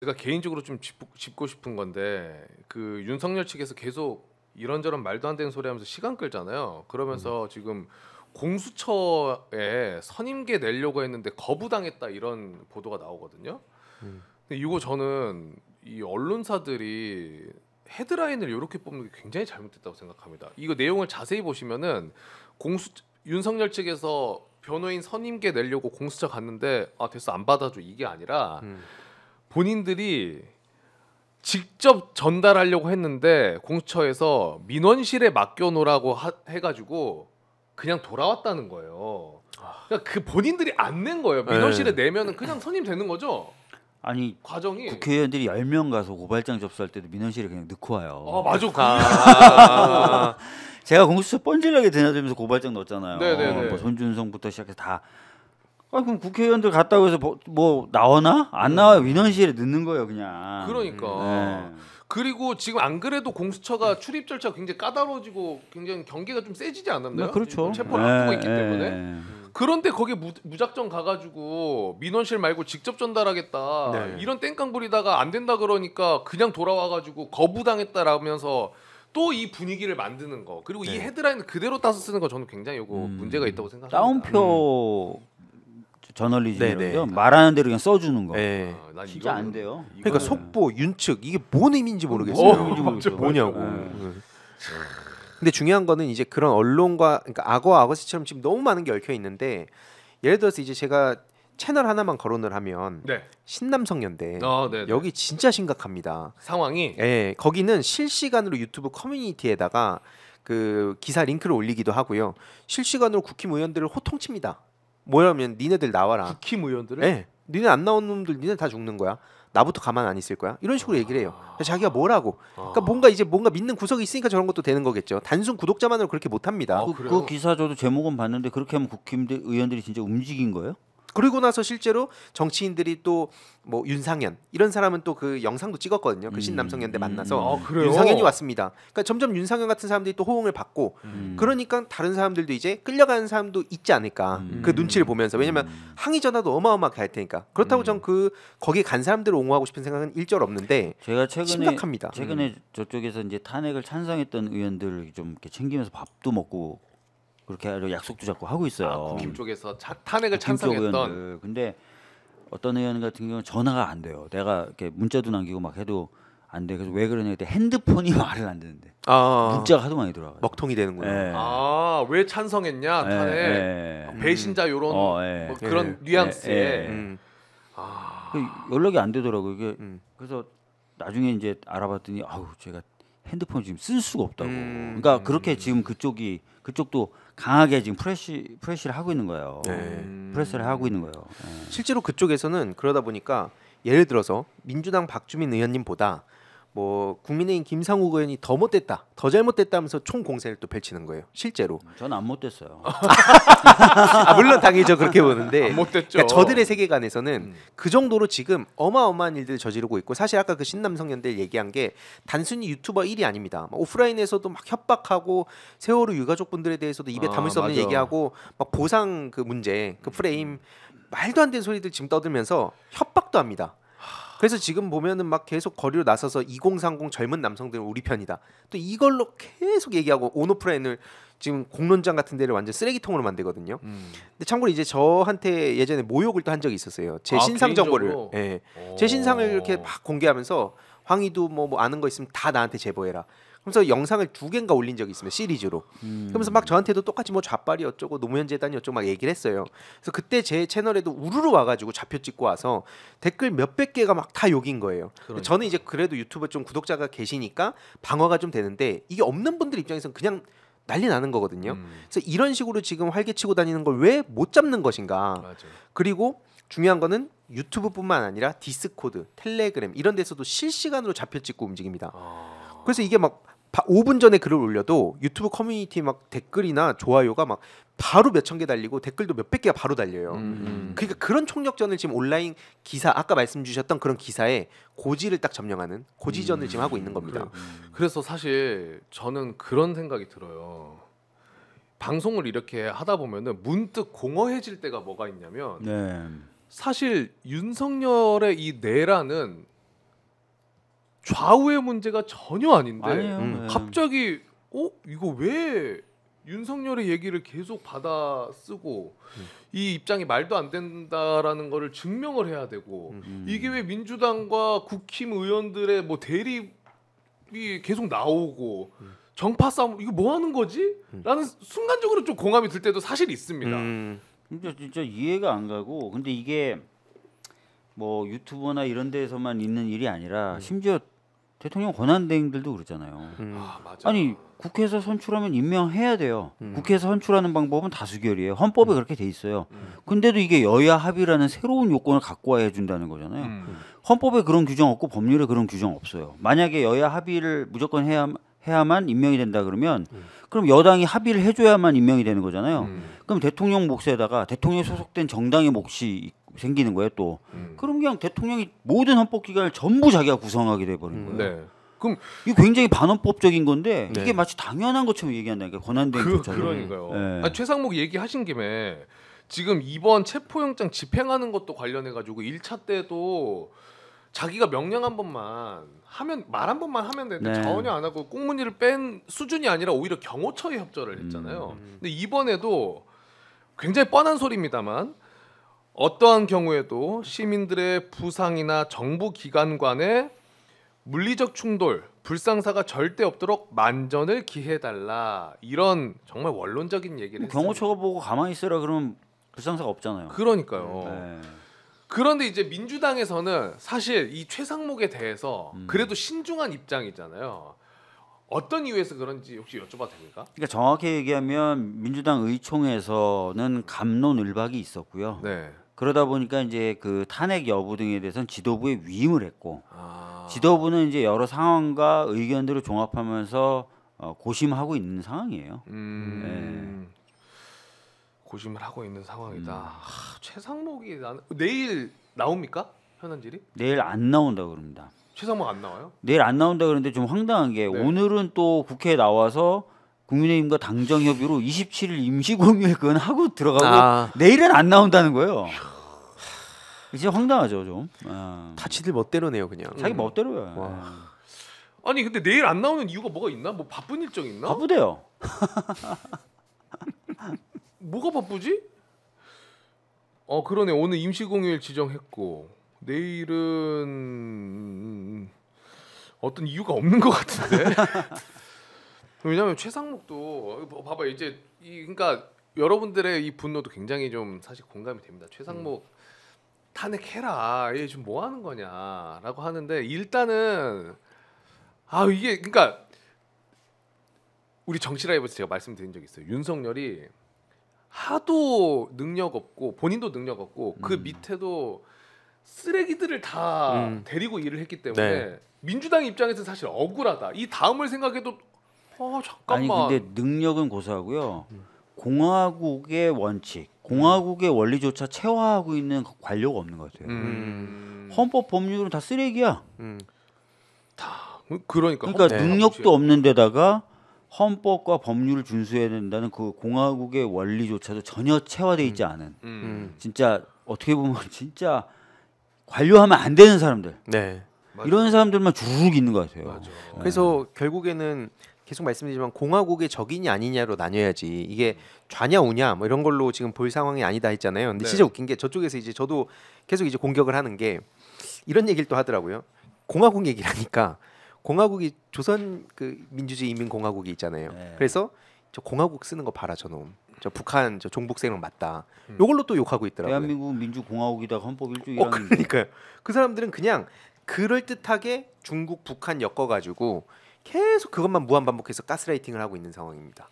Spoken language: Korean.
제가 개인적으로 좀 짚고 싶은 건데 그 윤석열 측에서 계속 이런저런 말도 안 되는 소리 하면서 시간 끌잖아요. 그러면서 지금 공수처에 선임계 내려고 했는데 거부당했다 이런 보도가 나오거든요. 근데 이거 저는 이 언론사들이 헤드라인을 이렇게 뽑는 게 굉장히 잘못됐다고 생각합니다. 이거 내용을 자세히 보시면은 공수 윤석열 측에서 변호인 선임계 내려고 공수처 갔는데 아 됐어 안 받아줘 이게 아니라 본인들이 직접 전달하려고 했는데 공수처에서 민원실에 맡겨놓으라고 해가지고 그냥 돌아왔다는 거예요. 그러니까 그 본인들이 안 낸 거예요. 민원실에 내면은 그냥 선임 되는 거죠. 아니 과정이. 국회의원들이 10명 가서 고발장 접수할 때도 민원실에 그냥 넣고 와요. 아 맞아. 제가 공수처 뻔질하게 드나들면서 고발장 넣었잖아요. 네네네. 뭐 손준성부터 시작해서 다. 아 그럼 국회의원들 갔다고 해서 뭐 나오나? 안 나와요. 민원실에 넣는 거예요 그냥. 그러니까. 그리고 지금 안 그래도 공수처가 출입 절차가 굉장히 까다로워지고 굉장히 경계가 좀 세지지 않았나요? 네, 그렇죠. 체포를 앞두고 있기 때문에. 그런데 거기에 무작정 가가지고 민원실 말고 직접 전달하겠다 네. 이런 땡깡 부리다가 안 된다 그러니까 그냥 돌아와가지고 거부당했다라면서 또 이 분위기를 만드는 거 그리고 이 헤드라인을 그대로 따서 쓰는 거 저는 굉장히 요거 문제가 있다고 생각합니다. 따옴표 저널리즘이요. 네네. 말하는 대로 그냥 써주는 거. 예. 난 진짜 안 돼요. 그러니까 속보, 윤측 이게 뭔 의미인지 모르겠어요. 뭔지 뭐냐고. 네. 근데 중요한 거는 이제 그런 언론과 그러니까 악어와 악어씨처럼 지금 너무 많은 게 얽혀 있는데 예를 들어서 이제 제가 채널 하나만 거론을 하면 네. 신남성연대 네. 여기 진짜 심각합니다. 상황이 예, 거기는 실시간으로 유튜브 커뮤니티에다가 그 기사 링크를 올리기도 하고요. 실시간으로 국힘의원들을 호통칩니다. 뭐냐면 니네들 나와라. 국힘 의원들을 예, 니네 안 나온 놈들 니네 다 죽는 거야. 나부터 가만 안 있을 거야. 이런 식으로 얘기를 해요. 자기가 뭐라고? 그러니까 뭔가 믿는 구석이 있으니까 저런 것도 되는 거겠죠. 단순 구독자만으로 그렇게 못 합니다. 그래요? 그 기사 저도 제목은 봤는데 그렇게 하면 국힘들 의원들이 진짜 움직인 거예요? 그리고 나서 실제로 정치인들이 또 뭐 윤상현 이런 사람은 또 그 영상도 찍었거든요. 그 신남성연대 만나서 그래요? 윤상현이 왔습니다. 그러니까 점점 윤상현 같은 사람들이 또 호응을 받고 그러니까 다른 사람들도 이제 끌려가는 사람도 있지 않을까. 그 눈치를 보면서 왜냐면 항의 전화도 어마어마하게 할 테니까. 그렇다고 전 그 거기 간 사람들을 옹호하고 싶은 생각은 일절 없는데 제가 최근에 심각합니다. 저쪽에서 이제 탄핵을 찬성했던 의원들 좀 이렇게 챙기면서 밥도 먹고 그렇게 약속도 잡고 하고 있어요. 국힘 쪽에서 탄핵을 국힘 쪽 찬성했던 의원들. 근데 어떤 의원 같은 경우는 전화가 안 돼요. 내가 이렇게 문자도 남기고 막 해도 안 돼. 그래서 왜 그러냐 했더니 핸드폰이 말을 안 되는데 문자가 하도 많이 들어와요. 먹통이 되는구나. 예. 왜 찬성했냐 탄핵 예. 배신자 요런 뭐 그런 뉘앙스에 그 연락이 안 되더라고요. 이게 그래서 나중에 이제 알아봤더니 아우 제가 핸드폰 지금 쓸 수가 없다고. 그러니까 그렇게 지금 그쪽도 강하게 지금 프레시를 하고 있는 거예요. 프레스를 하고 있는 거예요. 실제로 그쪽에서는 그러다 보니까 예를 들어서 민주당 박주민 의원님보다 뭐 국민의힘 김상욱 의원이 더 못됐다, 더 잘못됐다면서 총 공세를 또 펼치는 거예요. 실제로. 저는 안 못됐어요. 물론 당연히 그렇게 보는데 못됐죠. 그러니까 저들의 세계관에서는 그 정도로 지금 어마어마한 일들을 저지르고 있고 사실 아까 그 신남성연대 얘기한 게 단순히 유튜버 1이 아닙니다. 막 오프라인에서도 막 협박하고 세월호 유가족분들에 대해서도 입에 담을 수 없는 맞아. 얘기하고 막 보상 그 문제 그 프레임 말도 안 되는 소리들 지금 떠들면서 협박도 합니다. 그래서 지금 보면은 막 계속 거리로 나서서 2030 젊은 남성들은 우리 편이다. 또 이걸로 계속 얘기하고 온오프라인을 지금 공론장 같은 데를 완전 쓰레기통으로 만들거든요. 근데 참고로 이제 저한테 예전에 모욕을 또 한 적이 있었어요. 제 신상 정보를, 개인적으로? 예, 제 신상을 이렇게 막 공개하면서 황희도 뭐 아는 거 있으면 다 나한테 제보해라. 그래서 영상을 2개인가 올린 적이 있습니다. 시리즈로. 그러면서 막 저한테도 똑같이 뭐 좌빨이 어쩌고 노무현 재단이 어쩌고 막 얘기를 했어요. 그래서 그때 제 채널에도 우르르 와가지고 좌표 찍고 와서 댓글 몇백 개가 막 다 욕인 거예요. 저는 이제 그래도 유튜브 좀 구독자가 계시니까 방어가 좀 되는데 이게 없는 분들 입장에서는 그냥 난리 나는 거거든요. 그래서 이런 식으로 지금 활개치고 다니는 걸 왜 못 잡는 것인가. 맞아. 그리고 중요한 거는 유튜브뿐만 아니라 디스코드, 텔레그램 이런 데서도 실시간으로 좌표 찍고 움직입니다. 그래서 이게 막 5분 전에 글을 올려도 유튜브 커뮤니티 막 댓글이나 좋아요가 막 바로 몇천 개 달리고 댓글도 몇백 개가 바로 달려요. 그러니까 그런 총력전을 지금 온라인 기사 아까 말씀 주셨던 그런 기사에 고지를 딱 점령하는 고지전을 지금 하고 있는 겁니다. 그래서 사실 저는 그런 생각이 들어요. 방송을 이렇게 하다 보면은 문득 공허해질 때가 뭐가 있냐면 네. 사실 윤석열의 이 내란은 좌우의 문제가 전혀 아닌데 아니에요. 네. 갑자기 이거 왜 윤석열의 얘기를 계속 받아 쓰고 이 입장이 말도 안 된다라는 거를 증명을 해야 되고 이게 왜 민주당과 국힘 의원들의 뭐 대립이 계속 나오고 정파 싸움 이거 뭐 하는 거지? 라는 순간적으로 좀 공감이 들 때도 사실 있습니다. 진짜 이해가 안 가고 근데 이게 뭐 유튜버나 이런 데서만 있는 일이 아니라 심지어 대통령 권한대행들도 그렇잖아요. 아, 맞아. 아니 국회에서 선출하면 임명해야 돼요. 국회에서 선출하는 방법은 다수결이에요. 헌법에 그렇게 돼 있어요. 근데도 이게 여야 합의라는 새로운 요건을 갖고 와야 해준다는 거잖아요. 헌법에 그런 규정 없고 법률에 그런 규정 없어요. 만약에 여야 합의를 무조건 해야만 임명이 된다 그러면 그럼 여당이 합의를 해줘야만 임명이 되는 거잖아요. 그럼 대통령 몫에다가 대통령이 소속된 정당의 몫이 생기는 거예요 또. 그럼 그냥 대통령이 모든 헌법기관을 전부 자기가 구성하게 돼버린 거예요. 네. 그럼 이게 굉장히 반헌법적인 건데 네. 이게 마치 당연한 것처럼 얘기한다니까 권한대행조차도. 그러니까요. 네. 아니, 최상목 얘기하신 김에 지금 이번 체포영장 집행하는 것도 관련해 가지고 1차 때도 자기가 명령 한 번만 하면 말 한 번만 하면 되는데 네. 전혀 안 하고 꽁무니를 뺀 수준이 아니라 오히려 경호처에 협조를 했잖아요. 근데 이번에도 굉장히 뻔한 소리입니다만 어떠한 경우에도 시민들의 부상이나 정부 기관 간의 물리적 충돌, 불상사가 절대 없도록 만전을 기해달라 이런 정말 원론적인 얘기를 했어요. 경호처가 보고 가만히 있으라 그러면 불상사가 없잖아요. 그러니까요. 네. 그런데 이제 민주당에서는 사실 이 최상목에 대해서 그래도 신중한 입장이잖아요. 어떤 이유에서 그런지 혹시 여쭤봐도 됩니까? 그러니까 정확히 얘기하면 민주당 의총에서는 갑론을박이 있었고요. 네. 그러다 보니까 이제 그 탄핵 여부 등에 대해서는 지도부에 위임을 했고 아. 지도부는 이제 여러 상황과 의견들을 종합하면서 고심하고 있는 상황이에요. 고심을 하고 있는 상황이다. 최상목이 내일 나옵니까? 현안질이? 내일 안 나온다고 그럽니다. 최상목 안 나와요? 내일 안 나온다 그러는데 좀 황당한 게 네. 오늘은 또 국회에 나와서 국민의힘과 당정 협의로 27일 임시공휴일권 하고 들어가고 내일은 안 나온다는 거예요. 진짜 황당하죠 좀. 타치들 멋대로네요 그냥. 자기 멋대로야. 와. 아니 근데 내일 안 나오는 이유가 뭐가 있나? 뭐 바쁜 일정 있나? 바쁘대요. 뭐가 바쁘지? 그러네. 오늘 임시공휴일 지정했고 내일은 어떤 이유가 없는 것 같은데. 왜냐하면 최상목도 봐봐 이제 그러니까 여러분들의 이 분노도 굉장히 좀 사실 공감이 됩니다. 최상목 탄핵해라. 얘 지금 뭐 하는 거냐라고 하는데 일단은 이게 그러니까 우리 정치라이브에서 제가 말씀드린 적 있어요. 윤석열이 하도 능력 없고 본인도 능력 없고 그 밑에도 쓰레기들을 다 데리고 일을 했기 때문에 네. 민주당 입장에서 사실 억울하다. 이 다음을 생각해도 아니 잠깐만. 근데 능력은 고사하고요. 공화국의 원칙, 공화국의 원리조차 체화하고 있는 관료가 없는 것 같아요. 헌법 법률은 다 쓰레기야. 그러니까 능력도 없는 데다가 헌법과 법률을 준수해야 된다는 그 공화국의 원리조차도 전혀 체화돼 있지 않은 진짜 어떻게 보면 진짜 관료하면 안 되는 사람들. 네. 이런 사람들만 주르륵 있는 것 같아요. 맞아. 그래서 결국에는 계속 말씀드리지만 공화국의 적이냐 아니냐로 나뉘어야지 이게 좌냐 우냐 뭐 이런 걸로 지금 볼 상황이 아니다 했잖아요. 근데 네. 진짜 웃긴 게 저쪽에서 이제 저도 계속 이제 공격을 하는 게 이런 얘기를 또 하더라고요. 공화국 얘기를 하니까 공화국이 조선 그 민주주의 인민공화국이 있잖아요. 네. 그래서 저 공화국 쓰는 거 봐라 저놈. 저 북한 저 종북생은 맞다. 요걸로 또 욕하고 있더라고요. 대한민국 민주공화국이다 헌법 1조 1항인데. 그러니까요. 그 사람들은 그냥 그럴 듯하게 중국, 북한 엮어가지고 계속 그것만 무한 반복해서 가스라이팅을 하고 있는 상황입니다.